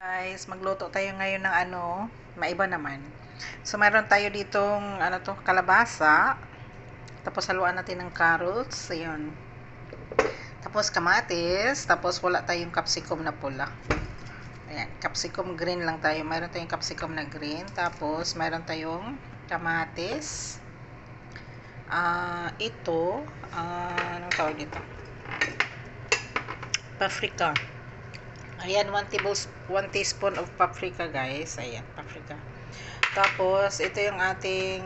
Guys, magluto tayo ngayon ng maiba naman. So, meron tayo ditong, kalabasa. Tapos, haluan natin ng carrots. Ayun. Tapos, kamatis. Tapos, wala tayong capsicum na pula. Ayan, capsicum green lang tayo. Meron tayong capsicum na green. Tapos, meron tayong kamatis. Anong tawag dito? Paprika. Ayan, 1 teaspoon of paprika, guys. Ayan, paprika. Tapos, ito yung ating,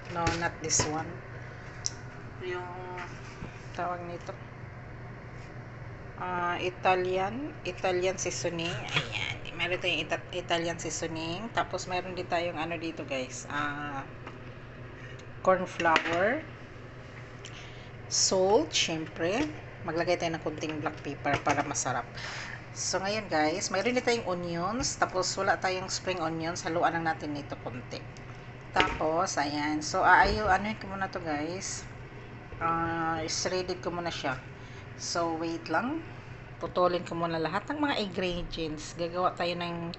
no, not this one. Yung, tawag nito. Italian seasoning. Ayan. Meron tayong Italian seasoning. Tapos, meron din tayong dito, guys. Corn flour. Salt, syempre. Maglagay tayo ng kunting black pepper para masarap. So, ngayon guys, mayroon din tayong onions. Tapos, wala tayong spring onions. Haluan lang natin nito konti. Tapos, ayan. So, anuhin ko muna to guys. Shredded ko muna siya. So, wait lang. Putulin ko muna lahat ng mga ingredients. Gagawa tayo ng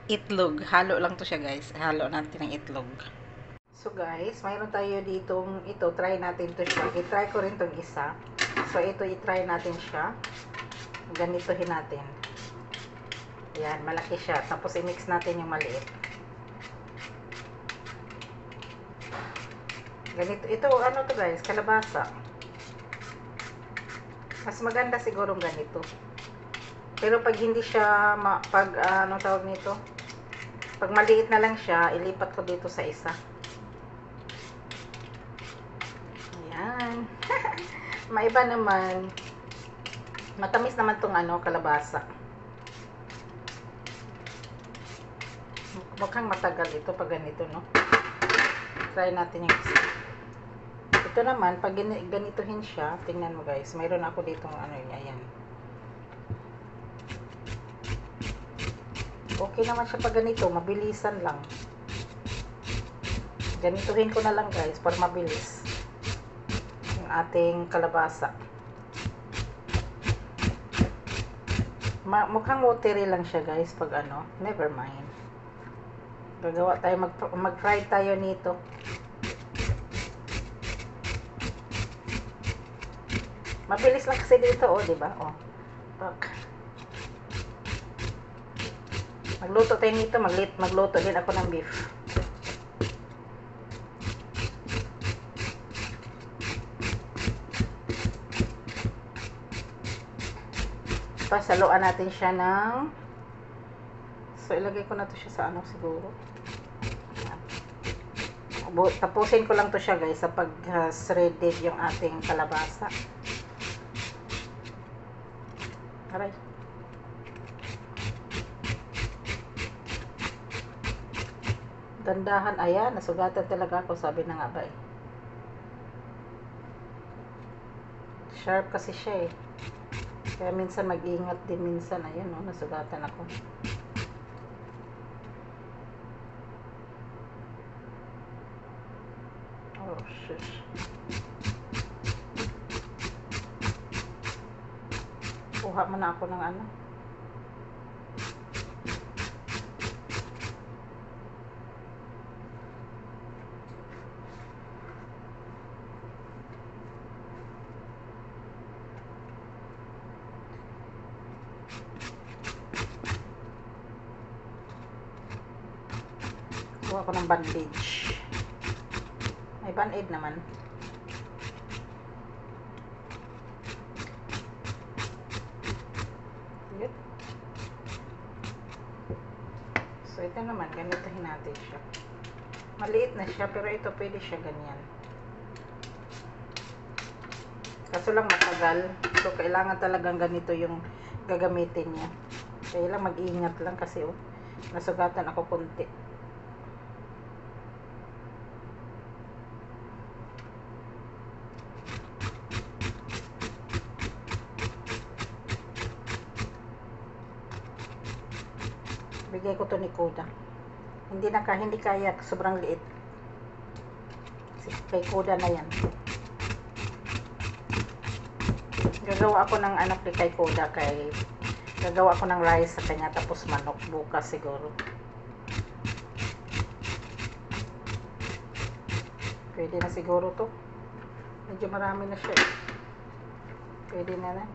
itlog. Halo lang to siya guys. Halo natin ng itlog. So guys, mayroon tayo ditong ito. Try natin to siya. I-try ko rin tong isa. So, ito i-try natin siya. Ganitohin natin. Ayan, malaki siya. Tapos, i-mix natin yung maliit. Ganito. Ito, to guys? Kalabasa. Mas maganda sigurong ganito. Pero pag hindi siya, tawag nito? Pag maliit na lang siya, ilipat ko dito sa isa. Ayan. Maiba naman. Matamis naman tong kalabasa. Mukhang matagal ito pag ganito, no? Try natin yung isa. Ito naman, pag ganitohin siya, tingnan mo guys, mayroon ako ditong ayan. Okay naman siya pag ganito, mabilisan lang. Ganituhin ko na lang guys, para mabilis. Yung ating kalabasa. Mukhang watery lang siya guys, pag never mind. Gagawa tayo, mag-fry tayo nito. Mabilis lang kasi dito, diba? Magluto tayo nito, magluto din ako ng beef. Tapos, haluan natin siya ng, so, ilagay ko na to siya sa siguro. Tapusin ko lang to siya guys sa pag-shredded yung ating kalabasa. Aray. Dandahan, ayan, nasugatan talaga ako, sabi na nga ba eh. Sharp kasi siya eh. Kaya minsan mag-iingat din minsan, ayan nasugatan ako. Oh, shush. Kuha mo na ako ng kuha ko ng bandage. May band-aid naman. Yun. So, ito naman, ganitohin natin siya. Maliit na siya, pero ito pwede siya ganyan. Kaso lang matagal. So, kailangan talagang ganito yung gagamitin niya. Kaya lang mag-iingat lang kasi nasugatan ako konti. Bigay ko to ni Koda. Hindi kaya, sobrang liit. Kay Koda na yan. Gagawa ako ng anak ni kay Koda kay Gagawa ko ng rice sa kanya, tapos manok bukas siguro. Pwede na siguro to. Medyo marami na siya. Pwede na na.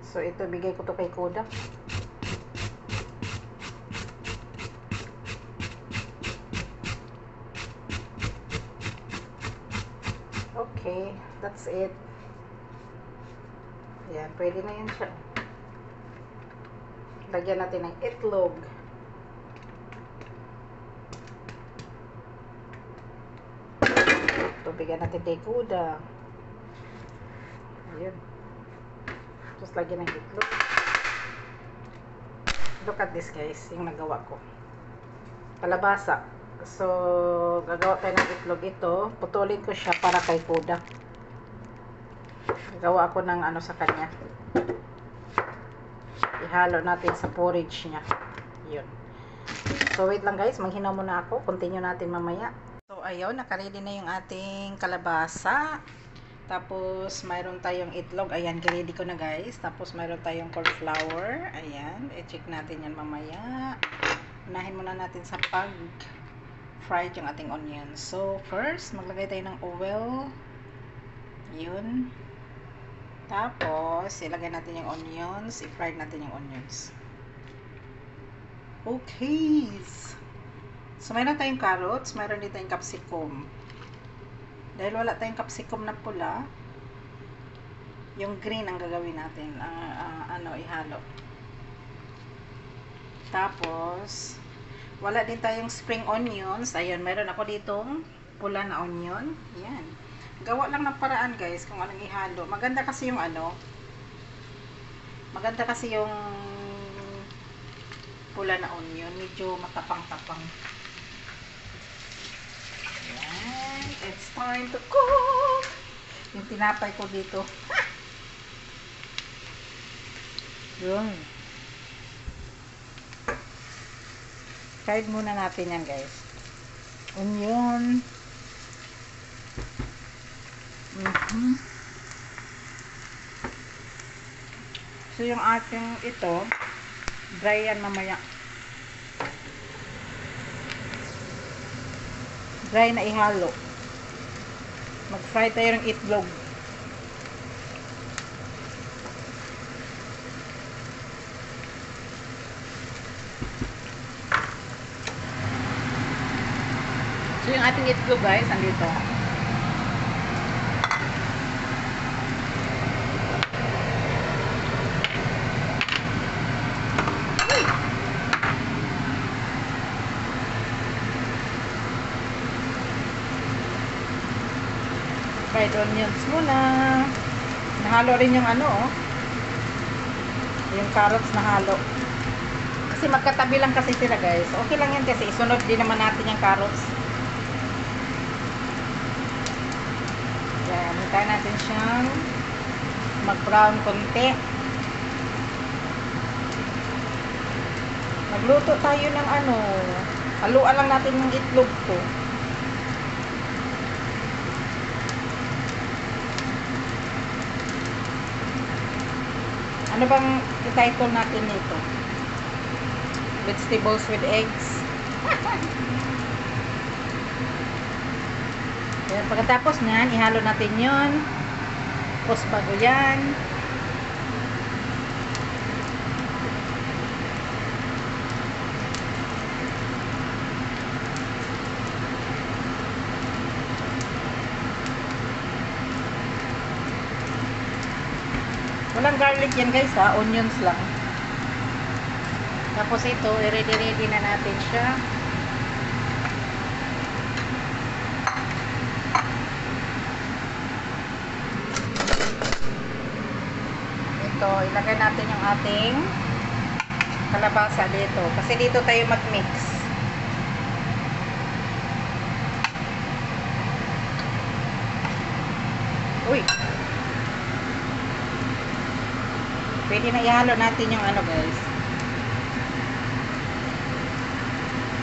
So, ito, bigay ko to kay Koda. Okay, that's it. Ayan, pwede na yun siya. Lagyan natin ng itlog. Ito, bigyan natin kay Koda. Ayan. Tapos lagyan ng itlog. Look at this guys, yung nagawa ko. Kalabasa. So, gagawa tayo ng itlog ito. Putulin ko siya para kay Koda. Gawa ako ng ano sa kanya. Ihalo natin sa porridge niya. Yun. So, wait lang guys. Manghinaw muna ako. Continue natin mamaya. So, ayun. Nakaready na yung ating kalabasa. Tapos, mayroon tayong itlog. Ayan, ready ko na guys. Tapos, mayroon tayong corn flour. Ayan. I-check natin yan mamaya. Unahin muna natin sa pag-fried yung ating onions. So, first, maglagay tayo ng oil. Yun. Tapos, ilagay natin yung onions. I-fry natin yung onions. Okay. So, mayroon tayong carrots. Mayroon din tayong capsicum. Dahil wala tayong capsicum na pula, yung green ang gagawin natin. Ihalo. Tapos, wala din tayong spring onions. Ayun, meron ako ditong pula na onion. Yan. Gawa lang ng paraan guys kung anong ihalo. Maganda kasi yung pula na onion. Medyo matapang-tapang. Yan. It's time to cook. Yung tinapay ko dito. Yun. Fried muna natin yan guys. Onion. So yung ating ito, dry yan mamaya. Dry na ihalo. Mag-fry tayo ng itlog. So yung ating itlog guys, andito. Fried onions muna. Nahalo rin yung yung carrots nahalo. Kasi magkatabi lang kasi sila guys. Okay lang yan kasi isunod din naman natin yung carrots. Yan, hintayin natin siyang mag-brown konti. Magluto tayo ng haluan lang natin yung itlog ko. Ano bang i-title natin nito? Vegetables with eggs. Ayan, pagkatapos nyan, ihalo natin yun. Tapos bago yan. Walang garlic yan guys ha, onions lang. Tapos ito, i-ready na natin siya. Ito, ilagay natin yung ating kalabasa dito. Kasi dito tayo mag-mix. Uy! Pwede na ihalo natin yung guys.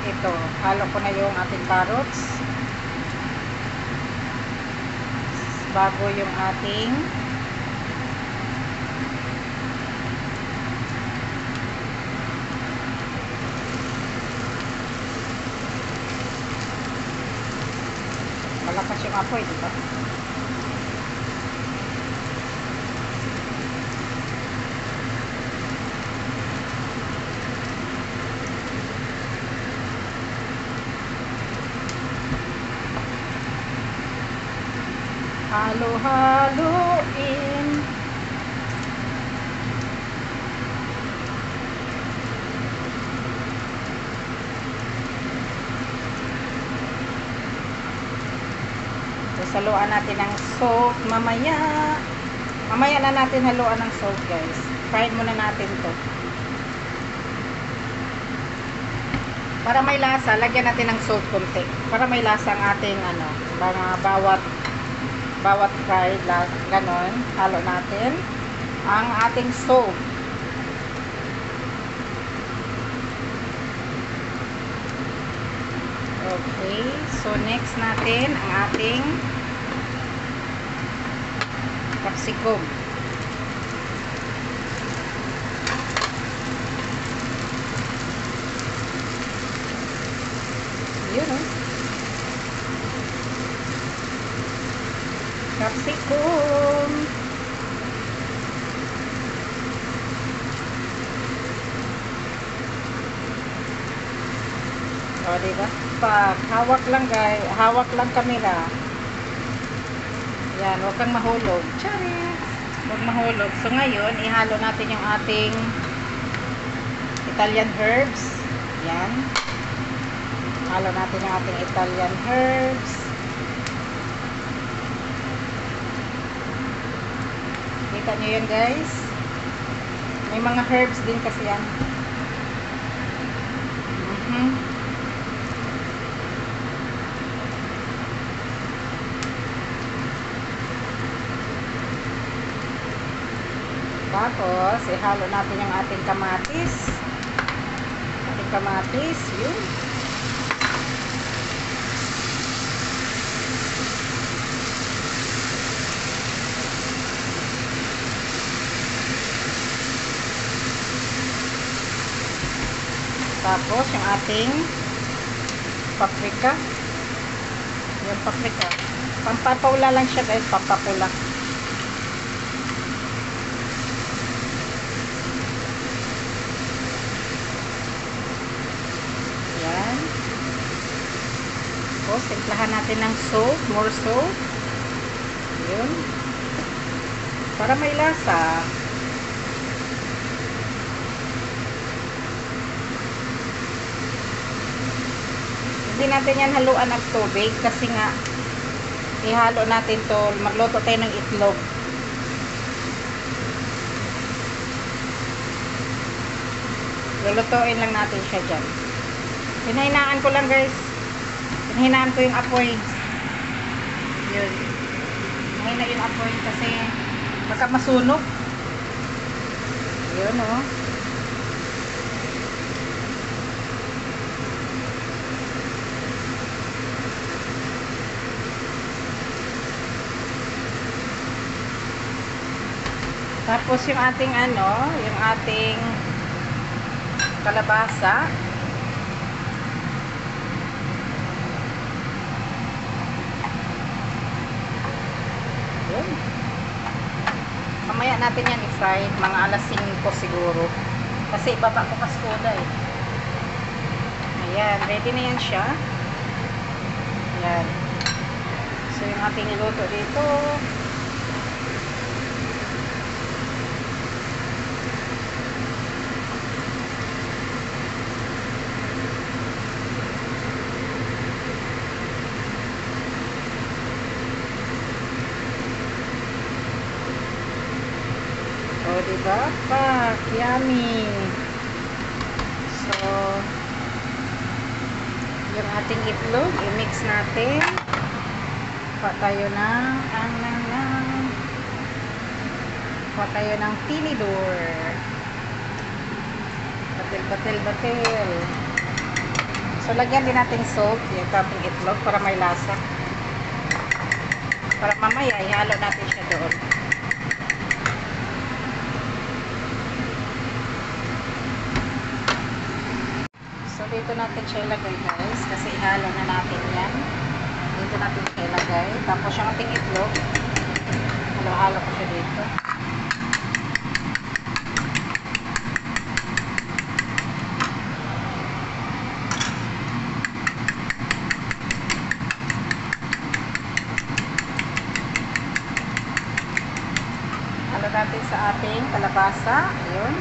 Ito, halo ko na yung ating carrots. Bago yung ating apoy, di ba? Halo-haloin. Tapos haluan natin ng salt mamaya. Mamaya na natin haluan ng salt, guys. Fry muna natin to. Para may lasa, lagyan natin ng salt konti. Para may lasa ang ating mga bawat fry, ganon. Halo natin ang ating salt. Okay, so next natin ang ating capsicum. Yun, oh. Capsicum. O, diba? Pag hawak lang, guys. Hawak lang kamera. Yan, huwag kang mahulog. Charis! Huwag mahulog. So, ngayon, ihalo natin yung ating Italian herbs. Yan. Halo natin yung ating Italian herbs. Kita nyo yun, guys? May mga herbs din kasi yan. Tapos, ihalo natin yung ating kamatis. Ating kamatis, yun. Tapos, yung ating paprika. Yung paprika. Pampapula lang siya, guys. Pampapula. Yan. Tapos, timplahan natin ng salt. More salt. Yun. Para may lasa. Hindi natin yan haluan ng tubig kasi nga ihalo natin to, magluto tayo ng itlog. Lulutuin lang natin siya dyan. Pinahinaan ko lang, guys. Pinahinaan ko yung apoy. Yun. Mahina yung apoy kasi baka masunog. Yun, oh. Tapos yung ating yung ating kalabasa. Yun. Mamaya natin yan i-fry, mga alas 5 siguro. Kasi ibaba ko kaskoda eh. Ayan, ready na yan siya. Ayan. So yung ating niluto dito. O, diba? Pak, yummy. So, yung ating itlog, i-mix natin. Pa tayo ng tinidor. Batil. So, lagyan din natin salt, yung ating itlog, para may lasa. Para mamaya, ihalo natin siya doon. So, dito natin siya ilagay, guys, kasi ihalo na natin yan. Dito natin siya ilagay. Tapos yung ating itlog, halo-halo ko siya dito. Halo natin sa ating kalabasa. Ayun.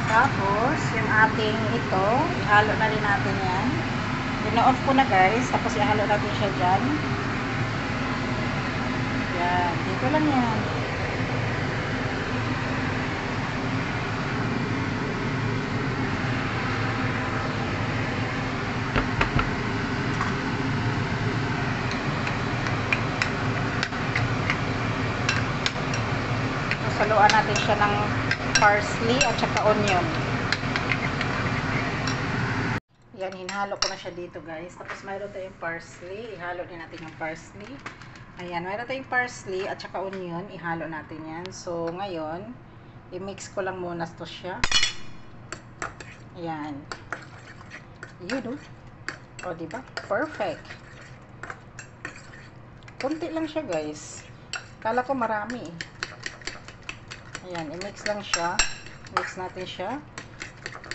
Tapos, yung ating ito, ihalo na rin natin yan. Pina-off ko na guys. Tapos, ihalo natin siya dyan. Yan. Dito lang yan. Saluan natin siya ng parsley at saka onion. Yan, hinalo ko na siya dito guys. Tapos mayroon tayong parsley. Ihalo din natin yung parsley. Ayan, mayroon tayong parsley at saka onion. Ihalo natin yan. So, ngayon, i-mix ko lang muna to siya. Ayan. Yun, o, diba? Perfect. Kunti lang siya guys. Kala ko marami eh. Ayan, i-mix lang siya. Mix natin siya.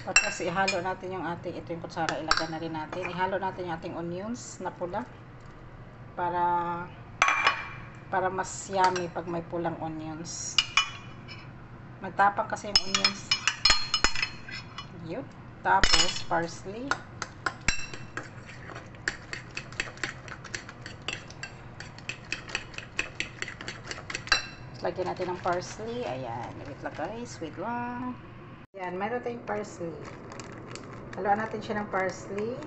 Tapos ihalo natin yung ating, ito yung kutsara, ilagay na rin natin. Ihalo natin yung ating onions na pula. Para mas yummy pag may pulang onions. Magtapang kasi yung onions. Yun. Tapos, parsley. Lagyan natin ng parsley. Ayan. Wait lang guys. Wait lang. Ayan. Mayroon tayong parsley. Haluan natin siya ng parsley.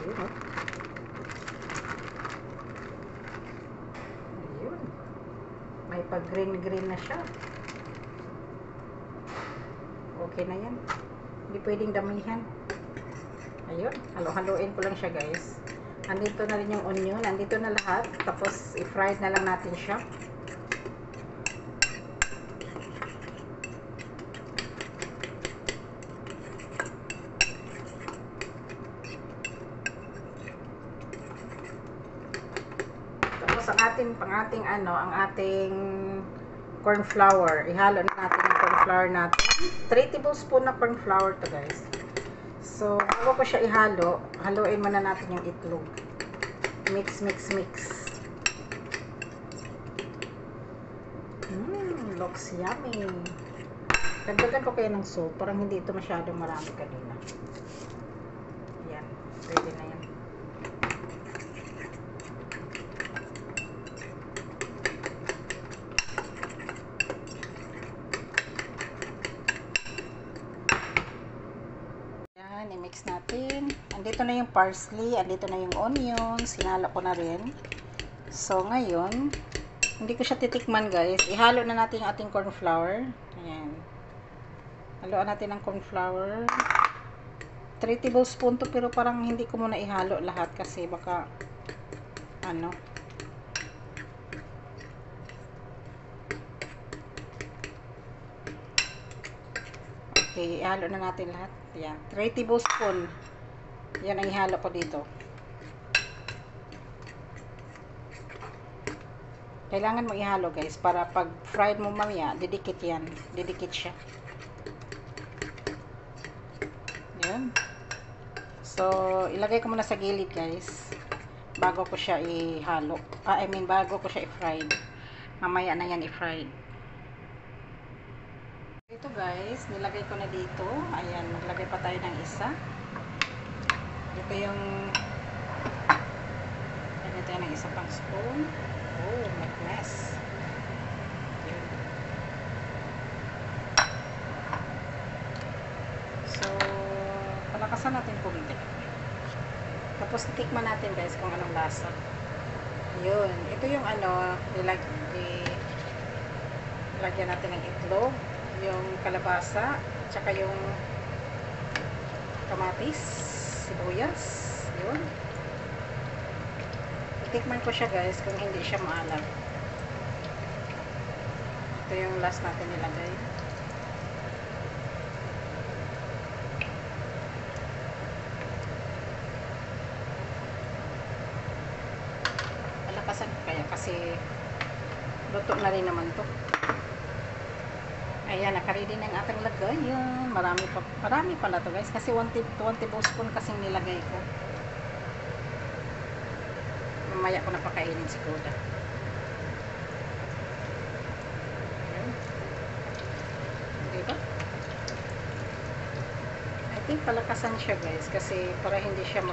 Ayun. Ayun. May pag-green-green na siya. Okay na yan. Hindi pwedeng damihan. Ayun. Halo-haloin ko lang siya guys. Andito na rin yung onion. Andito na lahat. Tapos, i-fry na lang natin siya. Tapos, ang ating corn flour. Ihalo na natin yung corn flour natin. 3 tablespoon na corn flour to guys. So, bago ko siya ihalo, haluin muna natin yung itlog. Mix, mix, mix. Looks yummy. Dagdagan ko kayo ng soup. Parang hindi ito masyadong marami kanina. Yan. Pwede na yan. I-mix natin. Andito na yung parsley, andito na yung onions, hinalo ko na rin. So, ngayon, hindi ko siya titikman guys. Ihalo na natin yung ating corn flour. Ayan. Haluan natin ng corn flour. 3 tablespoon to, pero parang hindi ko muna ihalo lahat kasi baka Okay, ihalo na natin lahat. Yan, 3 tablespoon. Yan ang ihalo ko dito. Kailangan mo ihalo guys para pag fried mo mamaya, didikit yan. Didikit siya. Yan. So, ilagay ko muna sa gilid guys. Bago ko siya ihalo. Bago ko siya i-fried. Mamaya na yan i-fried. Ito guys, nilagay ko na dito. Ayan, maglagay pa tayo ng isa. Ito yung lagay tayo ng isa pang spoon. Oh, my goodness. Yun. So, palakasan natin kunti. Tapos, titikman natin guys kung anong lasa. Yun. Ito yung nilagyan natin ng itlog, yung kalabasa, tsaka yung kamatis, sibuyas. Yun. Tikman ko siya guys kung hindi siya maalat. Ito yung last natin nilagay. kasi luto na rin naman to. Ayan, nakaready na yung ating lagayan. Marami pala to guys, kasi 1 tablespoon kasing nilagay ko. Mamaya ko napakainin si Koda. Ayan. Diba? I think palakasan siya guys, kasi para hindi siya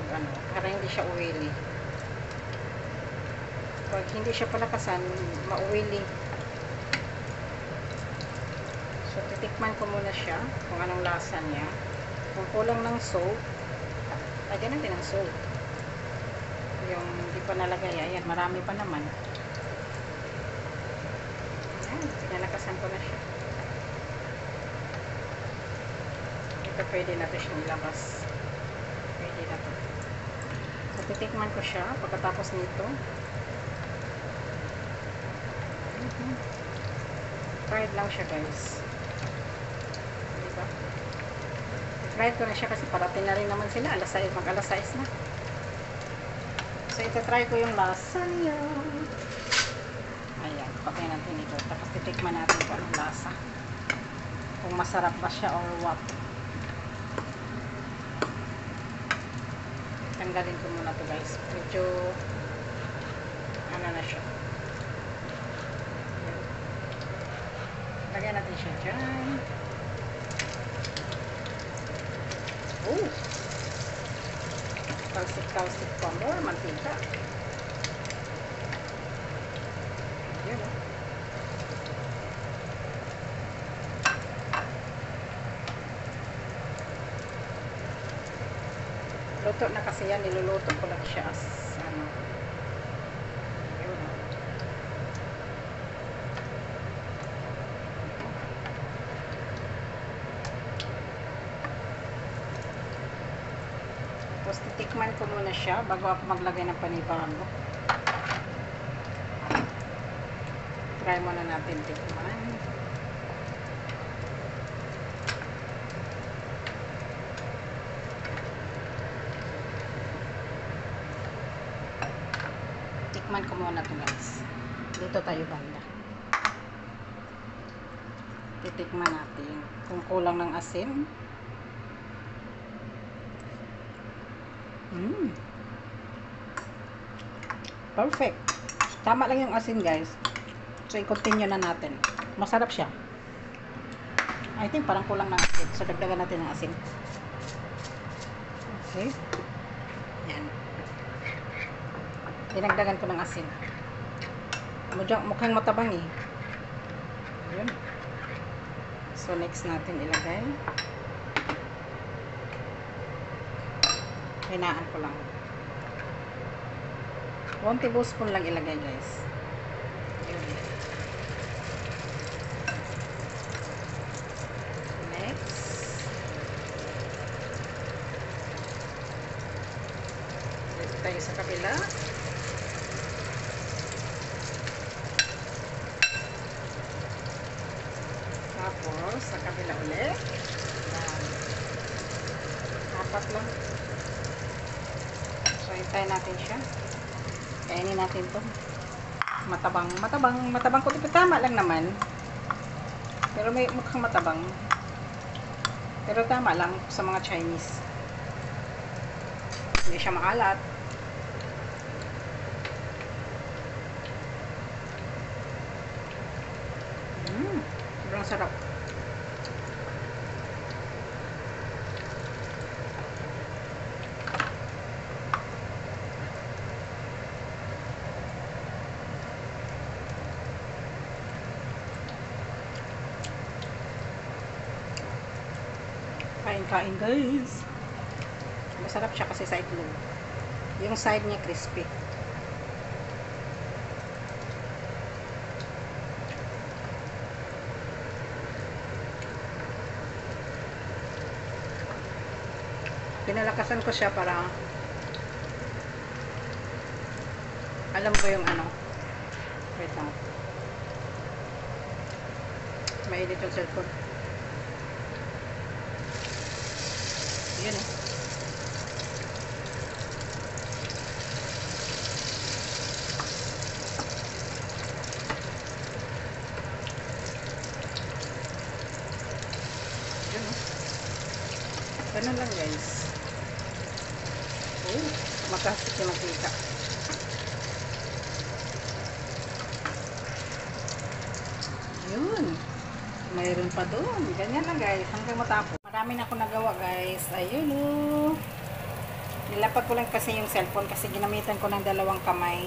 para hindi siya oily. Pag hindi siya palakasan, ma-oily. So, titikman ko muna siya kung anong lasa niya. Kung kulang ng salt, lagyan natin ng salt. Yung hindi pa nalagay, ayan, marami pa naman. Ayan, pinalakasan ko na siya. Ito pwede na ito siyang ilabas. Pwede na ito. So, titikman ko siya pagkatapos nito. Fried lang siya guys. Diba? Fried ko na siya kasi parating na rin naman sila. Mag-alas 6 na. So, ito-try ko yung lasa niya. Ayan, patayin natin ito. Tapos titikman natin kung anong lasa. Kung masarap ba siya or what. Tanggalin ko muna to guys. Medyo ano na siya. Lagyan natin siya dyan. Oh! Talsik-talsik pa more. Mantika. Ayan o. Luto na kasi yan. Niluluto ko lang siya as ano. Ayan o. Tapos titikman ko muna siya bago ako maglagay ng panibago. Try muna natin tikman. Tikman ko muna ito guys. Dito tayo banda. Titikman natin kung kulang ng asin. Perfect. Tama lang yung asin guys. So, i-continue na natin. Masarap siya. I think parang kulang ng asin. So, dagdagan natin ng asin. Okay. Yan. Dinagdagan ko ng asin. Mukhang matabang eh. Yun. So, next natin ilagay. Hinaan ko lang. 1 tablespoon lang ilagay guys. Yun. Next. Dito tayo sa kabila. Tapos, sa kabila ulit. Yan. 4 lang. So, hintayin natin siya. Kainin natin to. Matabang ko. Tama lang naman. Pero may mukhang matabang. Pero tama lang sa mga Chinese. Hindi siya maalat. Sobrang sarap. Kain guys. Masarap siya kasi sa itlog. Yung side niya crispy. Pinalakasan ko siya para alam ko yung ano. Wait lang. Mainit yung cellphone. Yun eh. Ganun lang guys. Oh, makasik yung makita. Yun. Mayroon pa doon. Ganyan lang guys. Hanggang matapos. Marami na ako nagawa guys. Ayun oh. Nilapag ko lang kasi yung cellphone kasi ginamitan ko ng dalawang kamay.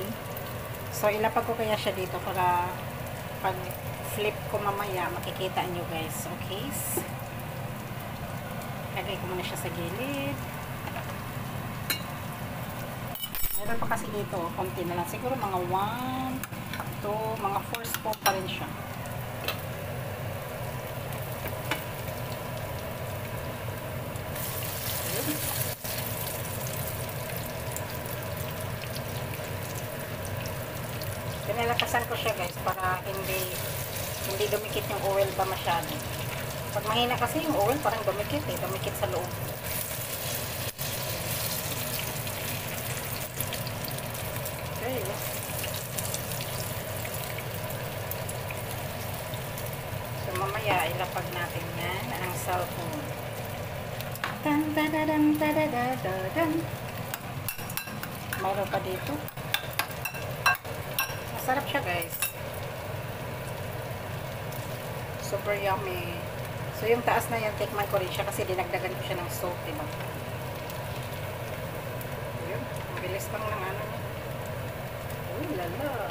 So ilapag ko kaya siya dito para pag flip ko mamaya makikita nyo guys. Okay. Lagay ko muna siya sa gilid. Meron pa kasi dito. Konti na lang. Siguro mga 1, 2, mga 4 spoon pa rin siya. Pinalakasan ko siya guys para hindi dumikit yung oil ba masyado. Pag mahina kasi yung oil parang dumikit dumikit sa loob. Okay. So mamaya ilapag natin yan ang cellphone. Tan tadadam tadadadadam. Mayroon pa dito. Masarap siya guys. Super yummy. So yung taas na yan, tikman ko rin siya kasi dinagdagan ko siya ng salt, diba? Ayun, ang bilis lang ng ano niya. Oh lala.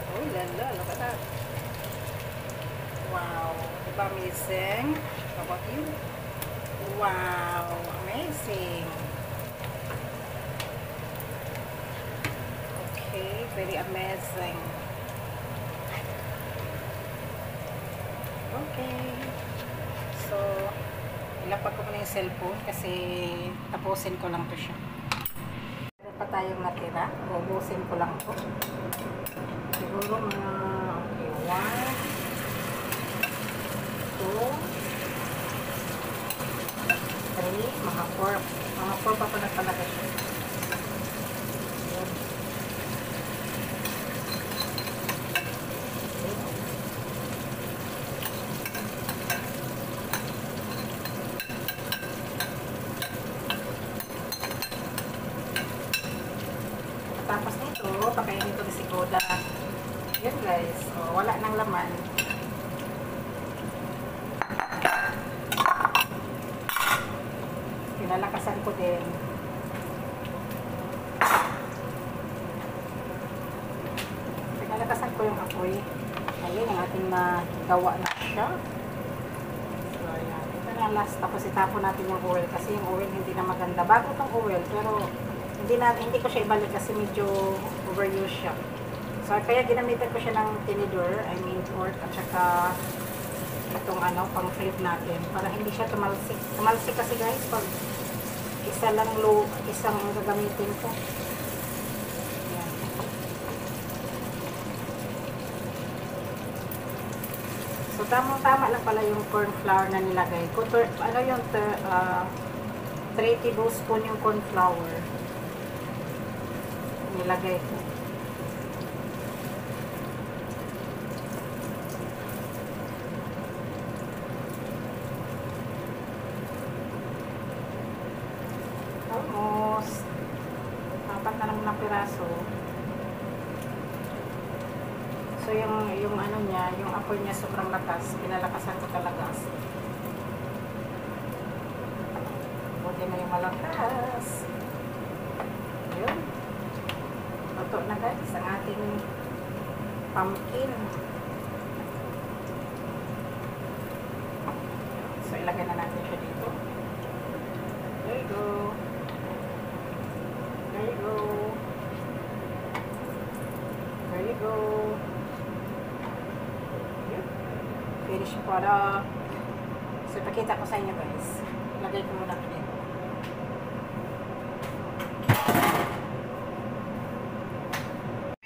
Oh lala, look at that. Wow, diba amazing? How about you? Wow, amazing. Okay, very amazing. Okay. So, ilapag ko muna yung cellphone kasi tapusin ko lang to siya. Meron pa tayong natira. Ubusin ko lang to. Siguro mga okay, 1, 2, 3, mga 4. Mga 4 pa pa nagpalaga siya. Tapos nito, pakainin ko si Goda. Yan guys, oh, wala nang laman. Pinalakasan ko din. Pinalakasan ko yung apoy. Ayun, ang ating nagawa na siya. So, ayan. Ito na last. Tapos itapon natin yung oil kasi yung oil hindi na maganda. Bago itong oil, pero hindi ko siya ibalik kasi medyo overuse siya. So, kaya ginamitan ko siya ng tinidor, I mean fork, at saka itong ano, pang flip natin para hindi siya tumalsik. Tumalsik kasi guys, pag isang gagamitin ko. Ayan. So, tamang-tama lang pala yung corn flour na nilagay ko. Ano yung 3 tablespoon yung corn flour nilagay ko. Almost 4 na lang na piraso. So yung ano niya, yung apoy niya sobrang lakas. Pinalakasan ko talaga. Buti na yung malakas. Yun. Luto na guys ang ating pumpkin. So ilagay na natin siya dito. There you go. There you go. There you go. Finished product. So ipakita ko sa inyo guys. Ilagay ko muna dito.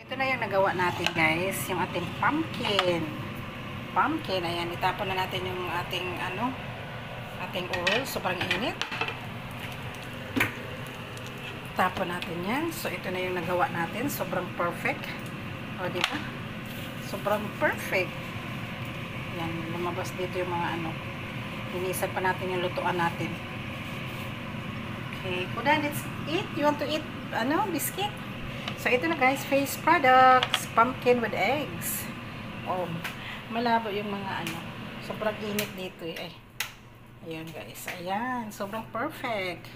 Ito na yung nagawa natin guys, yung ating pumpkin. Pumpkin, ayan, itapon na natin yung ating ating oil, sobrang init. Tapon natin yan. So ito na yung nagawa natin, sobrang perfect. O di ba? Sobrang perfect. Yan, lumabas dito yung mga Linisan pa natin yung lutuan natin. Okay, Kuda, let's eat. You want to eat, biscuit? So, ito na guys, face products, pumpkin with eggs. Oh, malabo yung mga sobrang init dito eh. Ayan guys, ayan, sobrang perfect.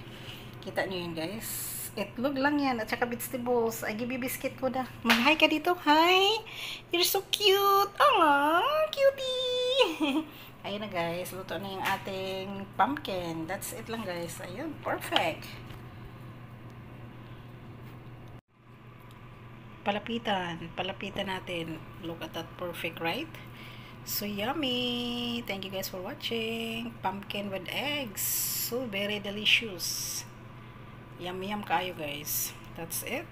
Kita nyo yun guys. Itlog lang yan, at saka vegetables. I give you biscuit, Kuda. Mag-hi ka dito. Hi! You're so cute! Aww, cutie! Ayun na guys, luto na yung ating pumpkin. That's it lang guys. Ayun, perfect. Palapitan natin. Look at that, perfect, right? So yummy! Thank you guys for watching. Pumpkin with eggs. So very delicious. Yum yum kayo guys. That's it.